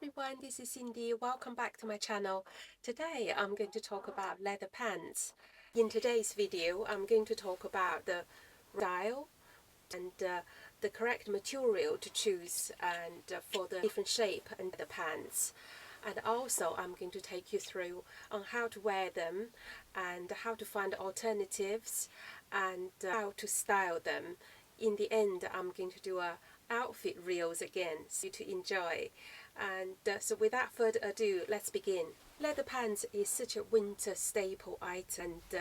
everyone, this is Cindy. Welcome back to my channel. Today I'm going to talk about leather pants. In today's video I'm going to talk about the style and the correct material to choose and for the different shape and the pants. And also I'm going to take you through on how to wear them and how to find alternatives and how to style them. In the end I'm going to do a outfit reels again so to enjoy. And so without further ado, let's begin. Leather pants is such a winter staple item and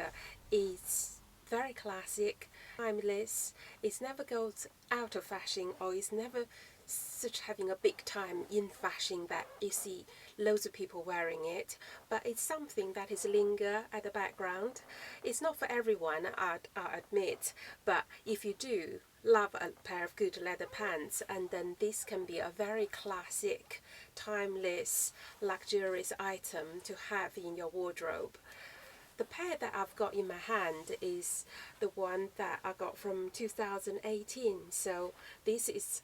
it's very classic, timeless. It never goes out of fashion, or it's never such having a big time in fashion that you see loads of people wearing it, but it's something that is linger at the background. It's not for everyone, I admit, but if you do love a pair of good leather pants, and then this can be a very classic, timeless, luxurious item to have in your wardrobe. The pair that I've got in my hand is the one that I got from 2018, so this is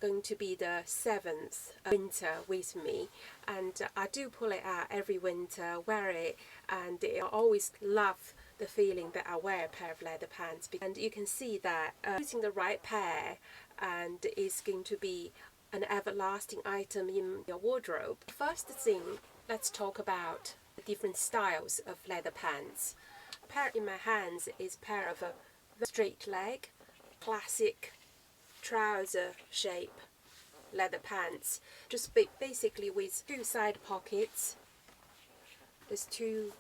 going to be the 7th winter with me, and I do pull it out every winter, wear it, and I always love the feeling that I wear a pair of leather pants. And you can see that using the right pair and is going to be an everlasting item in your wardrobe. First thing, let's talk about the different styles of leather pants. A pair in my hands is a pair of a straight leg, classic trouser shape leather pants, just basically with two side pockets. There's two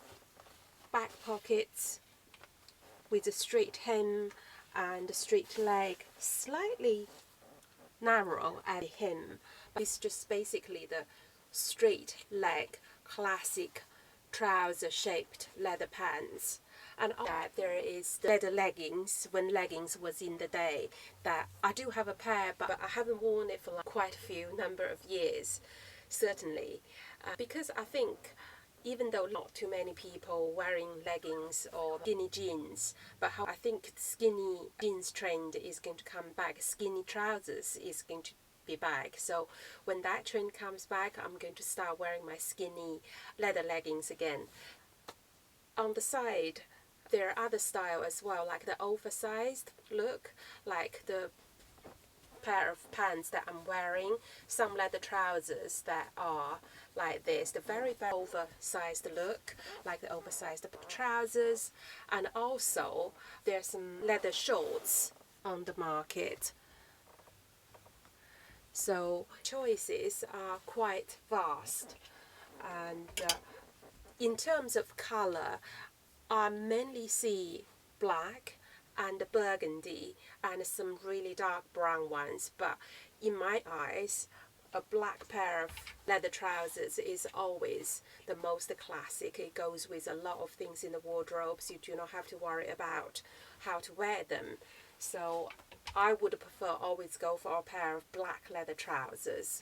back pockets with a straight hem and a straight leg, slightly narrow at the hem, but it's just basically the straight leg classic trouser shaped leather pants. And on that there is the leather leggings, when leggings was in the day, that I do have a pair, but I haven't worn it for like quite a few number of years, certainly, because I think even though not too many people wearing leggings or skinny jeans, but how I think the skinny jeans trend is going to come back, skinny trousers is going to be back. So when that trend comes back, I'm going to start wearing my skinny leather leggings again. On the side there are other style as well, like the oversized look, like the pair of pants that I'm wearing, some leather trousers that are like this, the very oversized look, like the oversized trousers, and also there's some leather shorts on the market. So choices are quite vast, and in terms of color, I mainly see black and burgundy and some really dark brown ones, but in my eyes a black pair of leather trousers is always the most classic. It goes with a lot of things in the wardrobe, so you do not have to worry about how to wear them. So I would prefer always go for a pair of black leather trousers.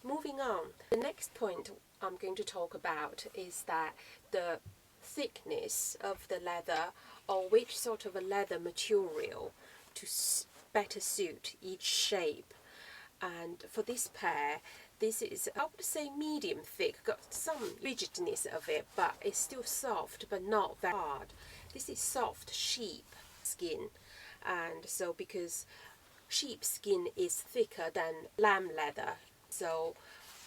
Moving on, the next point I'm going to talk about is that the thickness of the leather, or which sort of a leather material to better suit each shape. And for this pair, this is, I would say, medium thick, got some rigidness of it, but it's still soft but not very hard. This is soft sheep skin, and so because sheep skin is thicker than lamb leather, so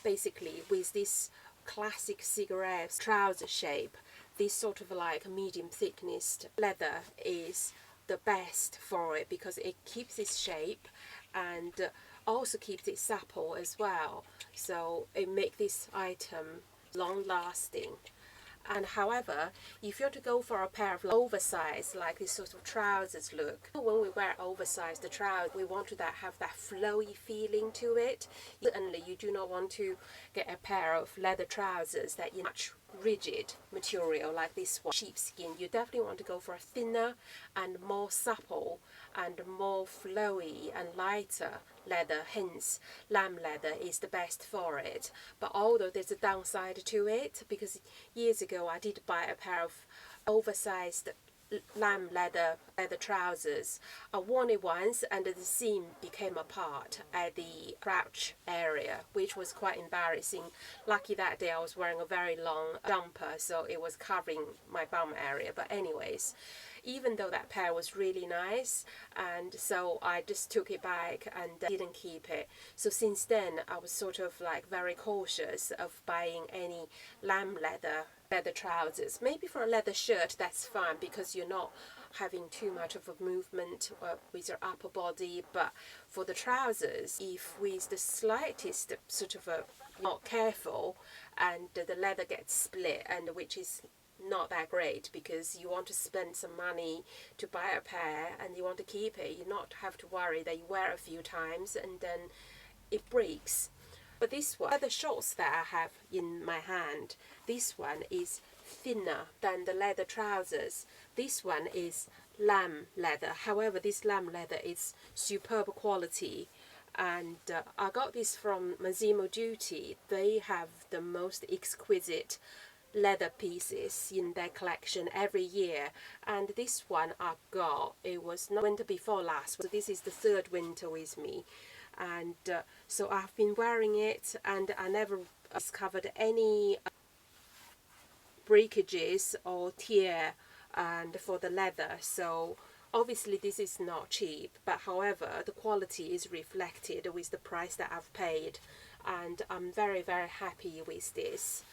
basically with this classic cigarette trouser shape, this sort of like medium thickness leather is the best for it, because it keeps its shape and also keeps it supple as well, so it makes this item long lasting. And however, if you're to go for a pair of oversized, like this sort of trousers look, when we wear oversized the trousers, we want to have that flowy feeling to it. Certainly you do not want to get a pair of leather trousers that is much rigid material like this one, sheepskin. You definitely want to go for a thinner and more supple and more flowy and lighter leather, hence lamb leather is the best for it. But although there's a downside to it, because years ago I did buy a pair of oversized lamb leather trousers. I worn it once and the seam became apart at the crotch area, which was quite embarrassing. Lucky that day I was wearing a very long jumper, so it was covering my bum area. But anyways, even though that pair was really nice, and so I just took it back and didn't keep it. So since then I was sort of like very cautious of buying any lamb leather trousers. Maybe for a leather shirt that's fine because you're not having too much of a movement with your upper body, but for the trousers, if with the slightest sort of a not careful and the leather gets split, and which is not that great because you want to spend some money to buy a pair and you want to keep it, you not have to worry that you wear a few times and then it breaks. But this one, the shorts that I have in my hand, this one is thinner than the leather trousers. This one is lamb leather. However, this lamb leather is superb quality. And I got this from Massimo Dutti. They have the most exquisite leather pieces in their collection every year, and this one I got, it was not winter before last, so this is the third winter with me. And so I've been wearing it and I never discovered any breakages or tear and for the leather. So obviously this is not cheap, but however the quality is reflected with the price that I've paid, and I'm very happy with this.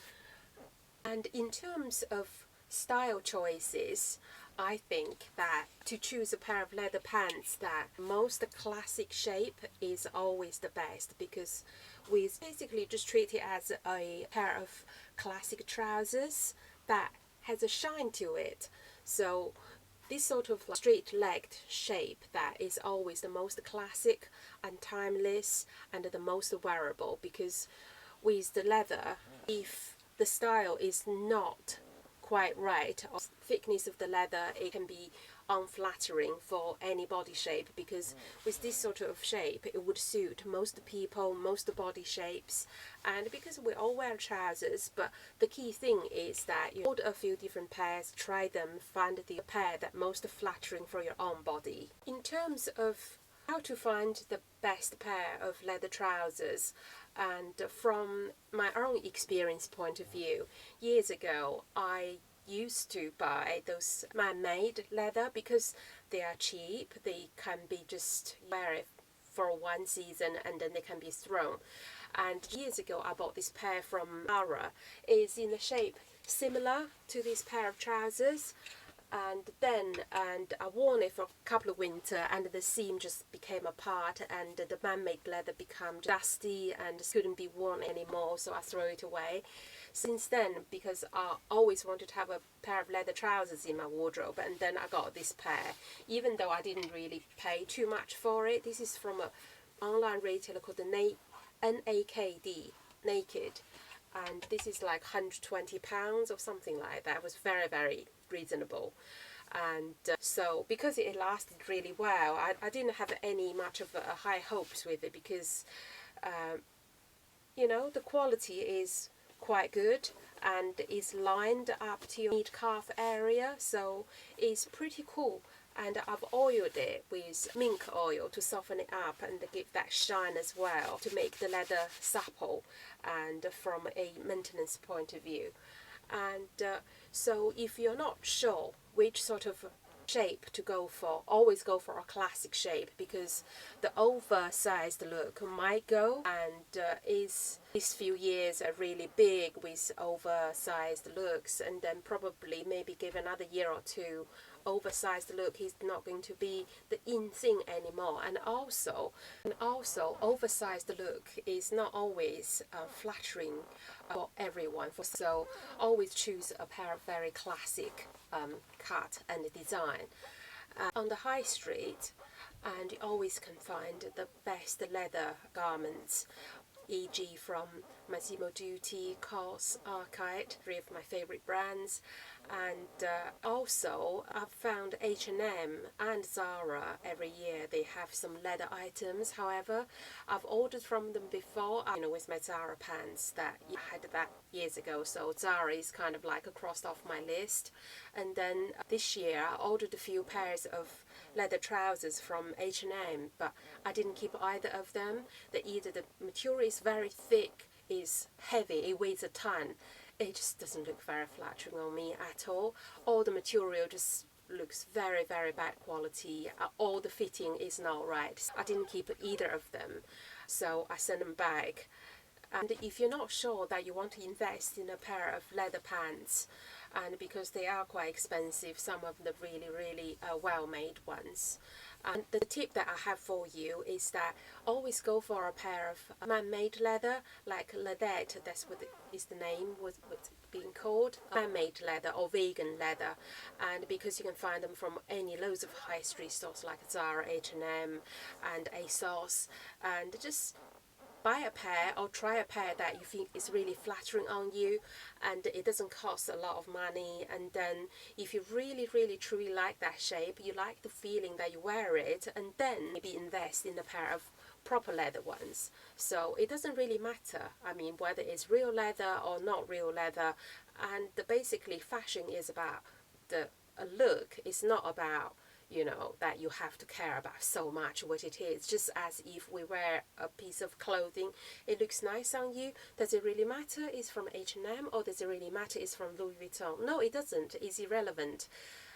And in terms of style choices, I think that to choose a pair of leather pants that most classic shape is always the best, because we basically just treat it as a pair of classic trousers that has a shine to it. So this sort of straight-legged shape that is always the most classic and timeless and the most wearable, because with the leather, if the style is not quite right, or thickness of the leather, it can be unflattering for any body shape, because with this sort of shape it would suit most people, most body shapes. And because we all wear trousers, but the key thing is that you order a few different pairs, try them, find the pair that most flattering for your own body. In terms of how to find the best pair of leather trousers, and from my own experience point of view, years ago I used to buy those man-made leather because they are cheap, they can be just wear it for one season and then they can be thrown. And years ago I bought this pair from Zara. It's in the shape similar to this pair of trousers, and I worn it for a couple of winters and the seam just became apart and the man-made leather became dusty and couldn't be worn anymore, so I threw it away. Since then, because I always wanted to have a pair of leather trousers in my wardrobe, and then I got this pair, even though I didn't really pay too much for it. This is from an online retailer called the NAKD, Naked, and this is like £120 or something like that. It was very reasonable. And so because it lasted really well, I didn't have any much of a high hopes with it, because you know, the quality is quite good and is lined up to your mid-calf area, so it's pretty cool. And I've oiled it with mink oil to soften it up and give that shine as well, to make the leather supple and from a maintenance point of view. And so if you're not sure which sort of shape to go for, always go for a classic shape, because the oversized look might go, and these few years are really big with oversized looks, and then probably maybe give another year or two, oversized look is not going to be the in thing anymore. And also oversized look is not always flattering for everyone. So always choose a pair of very classic cut and design on the high street, and you always can find the best leather garments. e.g. from Massimo Dutti, COS, Arcite, three of my favorite brands. And also I've found H&M and Zara every year. They have some leather items. However, I've ordered from them before, with my Zara pants that I had that years ago. So Zara is kind of like crossed off my list. And then this year I ordered a few pairs of leather trousers from H&M, but I didn't keep either of them. Either the material is very thick, is heavy, it weighs a ton. It just doesn't look very flattering on me at all. All the material just looks very, very bad quality. All the fitting is not right. I didn't keep either of them, so I sent them back. And if you're not sure that you want to invest in a pair of leather pants, and because they are quite expensive, some of the really, really well-made ones. And the tip that I have for you is that always go for a pair of man-made leather, like Leathette, that's what is the name, what's being called, man-made leather or vegan leather. And because you can find them from loads of high street stores like Zara, H&M and ASOS, and just buy a pair or try a pair that you think is really flattering on you, and it doesn't cost a lot of money. And then if you really, really, truly like that shape, you like the feeling that you wear it, and then maybe invest in a pair of proper leather ones. So it doesn't really matter, whether it's real leather or not real leather. And basically fashion is about a look. It's not about that you have to care about so much what it is. Just as if we wear a piece of clothing, it looks nice on you. Does it really matter it's from H&M or does it really matter it's from Louis Vuitton? No, it doesn't. It's irrelevant.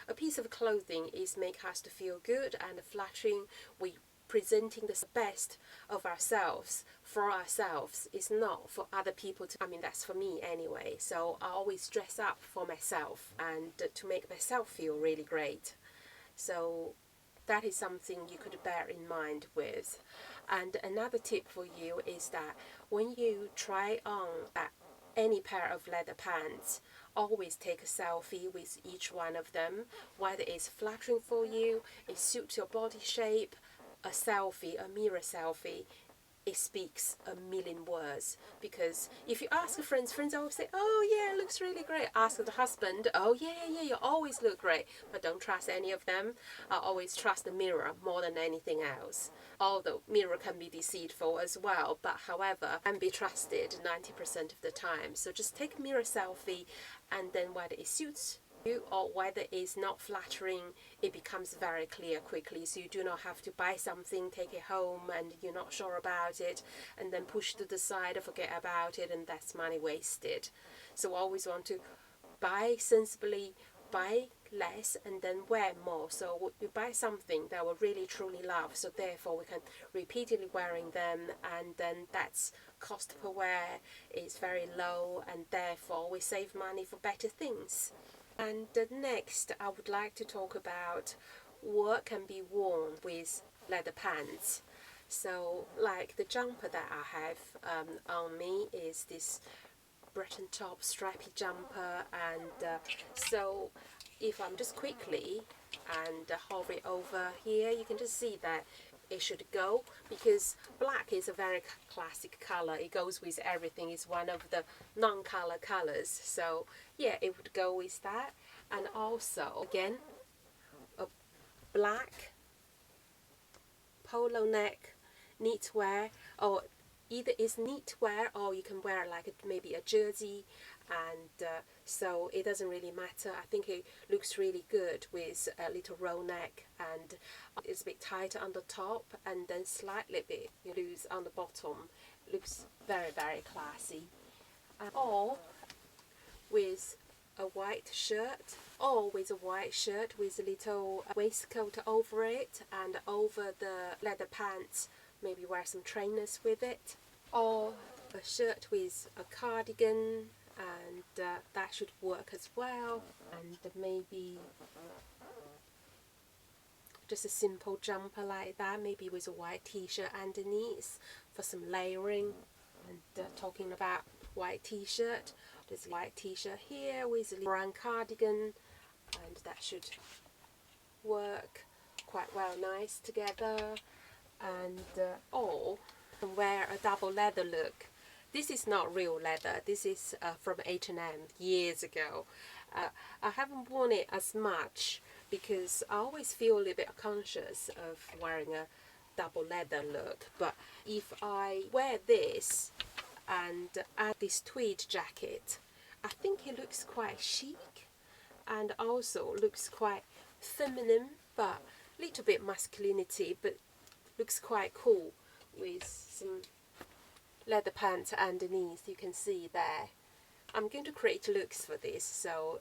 A piece of clothing is make us to feel good and flattering. We presenting the best of ourselves for ourselves. It's not for other people to, that's for me anyway. So I always dress up for myself and to make myself feel really great. So that is something you could bear in mind with. And another tip for you is that when you try on any pair of leather pants, always take a selfie with each one of them, whether it's flattering for you, it suits your body shape. A selfie, a mirror selfie, it speaks a million words. Because if you ask friends always say, oh yeah, it looks really great. Ask the husband, oh yeah, you always look great. But don't trust any of them. I always trust the mirror more than anything else. Although mirror can be deceitful as well, but however, can be trusted 90% of the time. So just take a mirror selfie, and then whether it suits you or whether it's not flattering, it becomes very clear quickly. So you do not have to buy something, take it home and you're not sure about it, and then push to the side or forget about it, and that's money wasted. So always want to buy sensibly, buy less and then wear more. So we buy something that we really truly love, so therefore we can repeatedly wearing them, and then that's cost per wear is very low, and therefore we save money for better things. And next, I would like to talk about what can be worn with leather pants. So, like the jumper that I have on me is this Breton top strappy jumper, and so if I'm just quickly and hover it over here, you can just see that it should go, because black is a very classic color. It goes with everything. It's one of the non-color colors. So yeah, it would go with that. And also, again, a black polo neck knitwear, or either it's knitwear or you can wear like maybe a jersey, and so it doesn't really matter. I think it looks really good with a little roll neck, and it's a bit tighter on the top and then slightly bit loose on the bottom. Looks very, very classy. Or with a white shirt, or with a white shirt with a little waistcoat over it, and over the leather pants maybe wear some trainers with it, or a shirt with a cardigan, and that should work as well. And maybe just a simple jumper like that, maybe with a white t-shirt underneath for some layering. And talking about white t-shirt, there's a white t-shirt here with a brown cardigan, and that should work quite well nice together. And or and wear a double leather look. This is not real leather. This is from H&M years ago. I haven't worn it as much because I always feel a little bit conscious of wearing a double leather look. But if I wear this and add this tweed jacket, I think it looks quite chic and also looks quite feminine, but a little bit masculinity, but looks quite cool with some leather pants underneath. You can see there. I'm going to create looks for this, so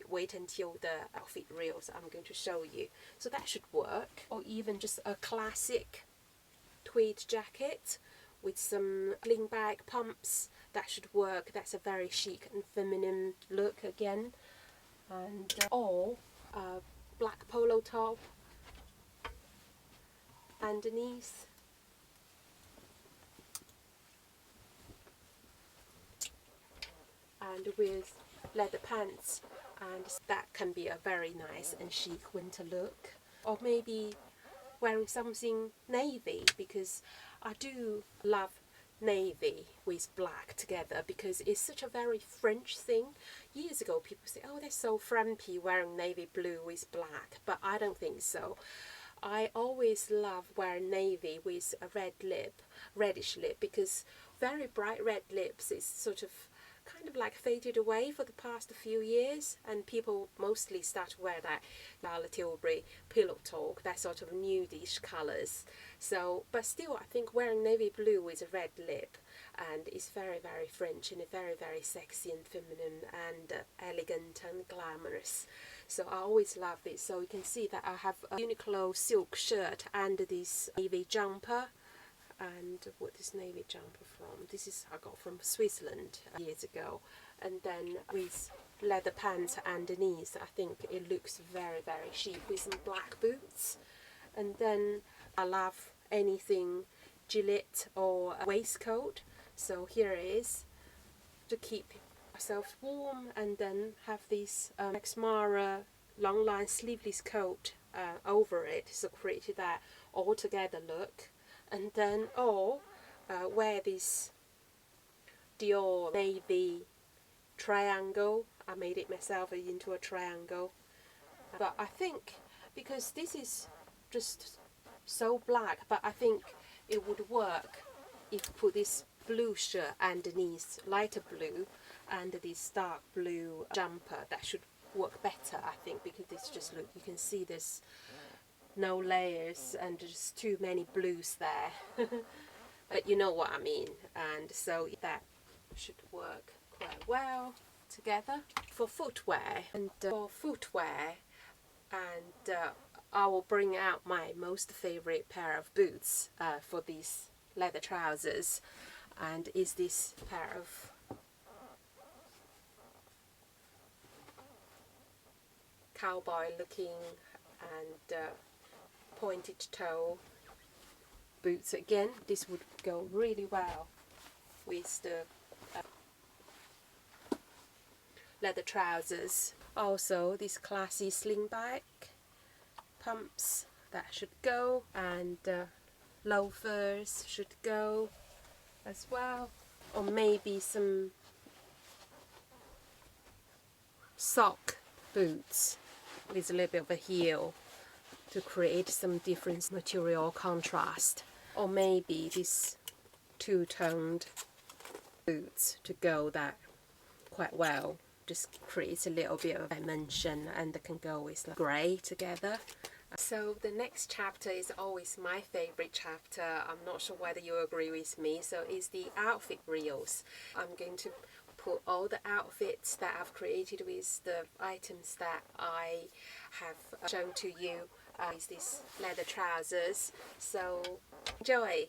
wait until the outfit reels I'm going to show you. So that should work. Or even just a classic tweed jacket with some sling bag pumps. That should work. That's a very chic and feminine look again. And or a black polo top underneath. And with leather pants, and that can be a very nice and chic winter look. Or maybe wearing something navy, because I do love navy with black together because it's such a very French thing. Years ago people say, oh, they're so frumpy wearing navy blue with black, but I don't think so. I always love wearing navy with a reddish lip, because very bright red lips is sort of kind of like faded away for the past few years, and people mostly start to wear that Lala Tilbury pillow talk, that sort of nudish colours. So, but still, I think wearing navy blue with a red lip and is very, very French and very, very sexy and feminine and elegant and glamorous. So I always love this. So you can see that I have a Uniqlo silk shirt and this navy jumper. And what is navy jumper from? This is I got from Switzerland years ago. And then with leather pants underneath, I think it looks very, very chic with some black boots. And then I love anything gilet or a waistcoat. So here it is, to keep myself warm, and then have this Max Mara long line sleeveless coat over it, so create that all together look. And then wear this Dior navy triangle. I made it myself into a triangle, but I think because this is just so black, but I think it would work if you put this blue shirt underneath, lighter blue, and this dark blue jumper. That should work better, I think, because this just look, you can see there's no layers and just too many blues there. But you know what I mean, and so that should work quite well together. For footwear, and I will bring out my most favorite pair of boots for these leather trousers, and is this pair of cowboy looking and pointed toe boots. Again, this would go really well with the leather trousers. Also this classy sling bag pumps, that should go, and loafers should go as well. Or maybe some sock boots with a little bit of a heel to create some different material contrast. Or maybe this two-toned boots to go that quite well, just creates a little bit of dimension, and they can go with the grey together. So the next chapter is always my favorite chapter. I'm not sure whether you agree with me. So it's the outfit reels. I'm going to put all the outfits that I've created with the items that I have shown to you with these leather trousers. So enjoy!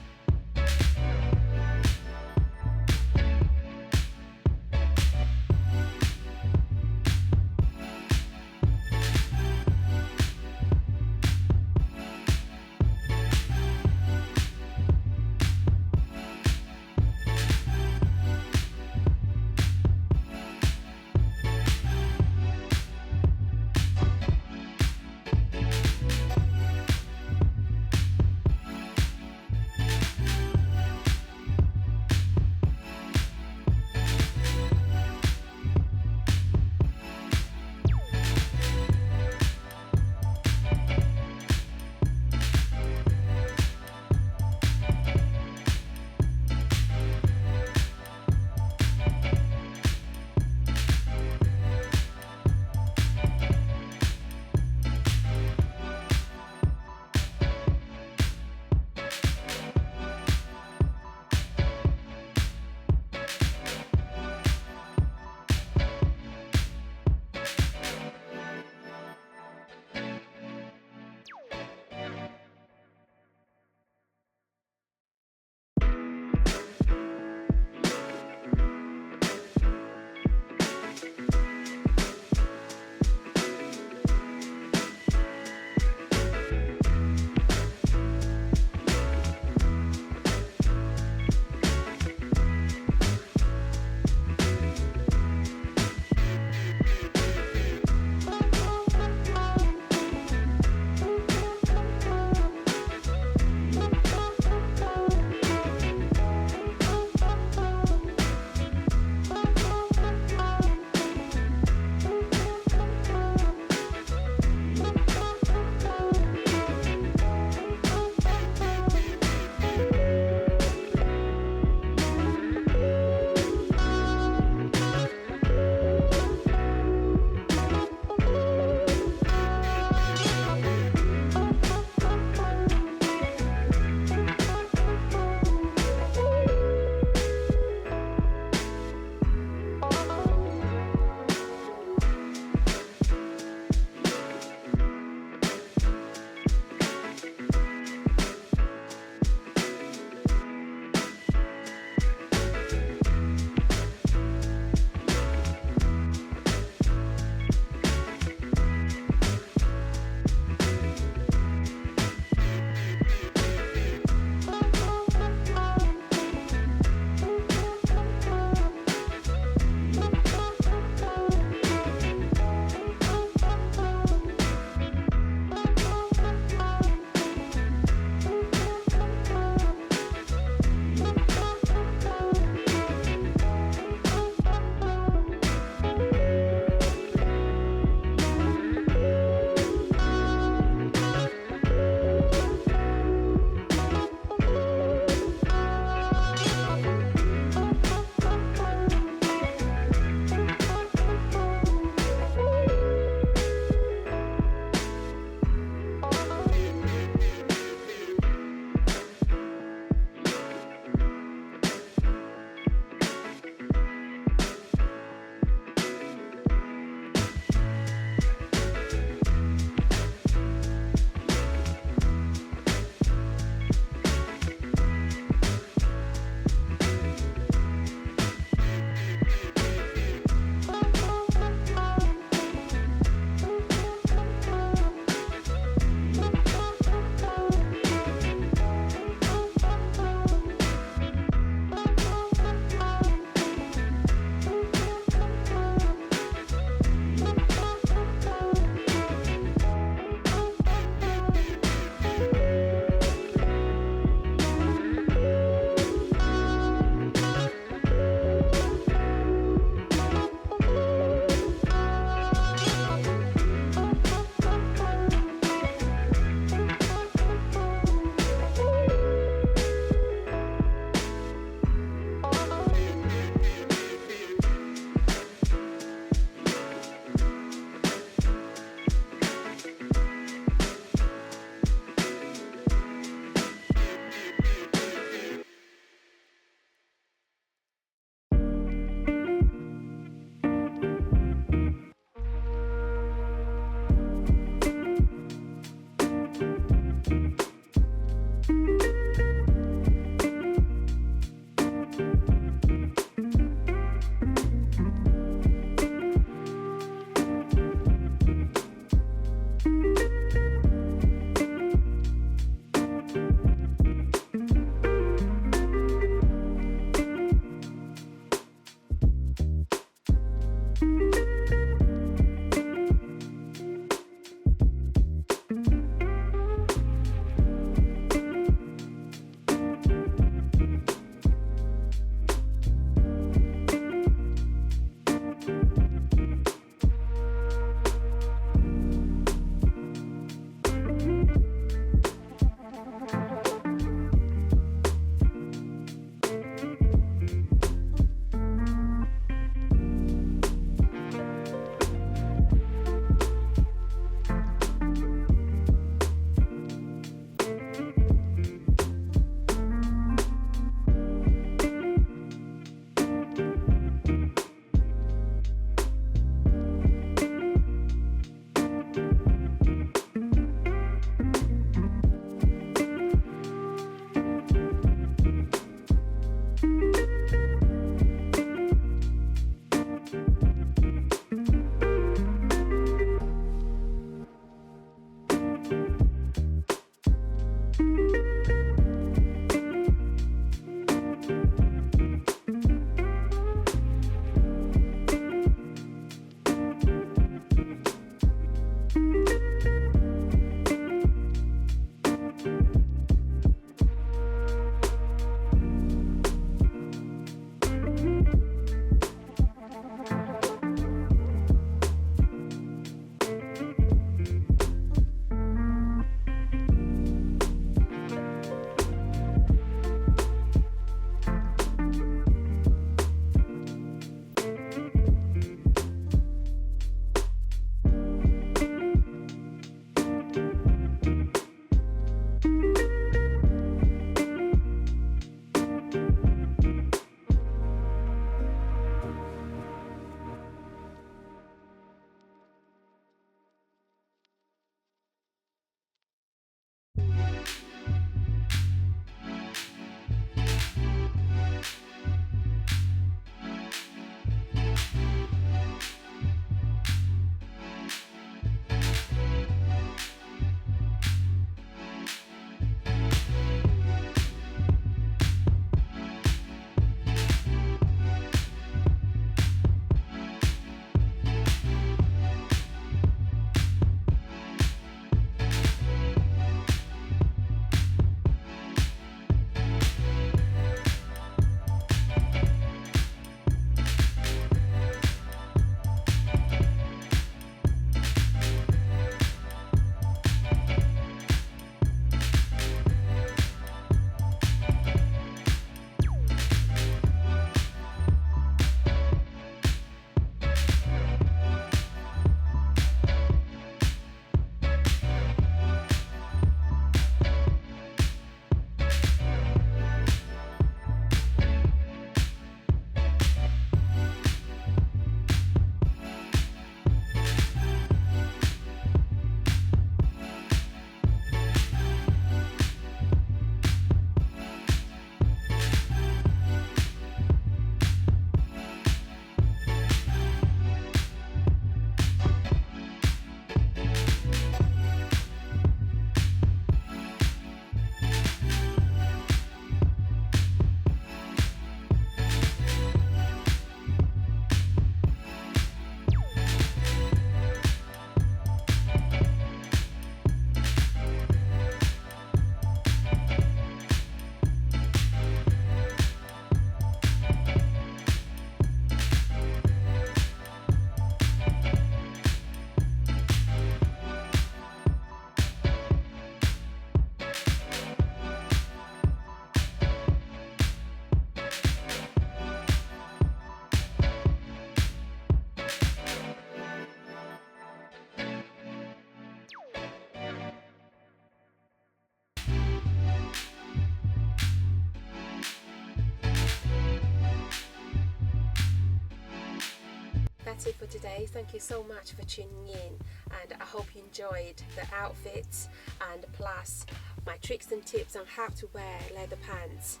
that's it for today. Thank you so much for tuning in, and I hope you enjoyed the outfits and plus my tricks and tips on how to wear leather pants.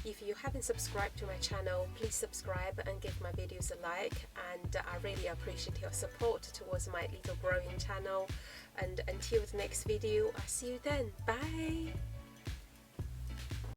If you haven't subscribed to my channel, please subscribe and give my videos a like, and I really appreciate your support towards my little growing channel. And until the next video, I'll see you then. Bye.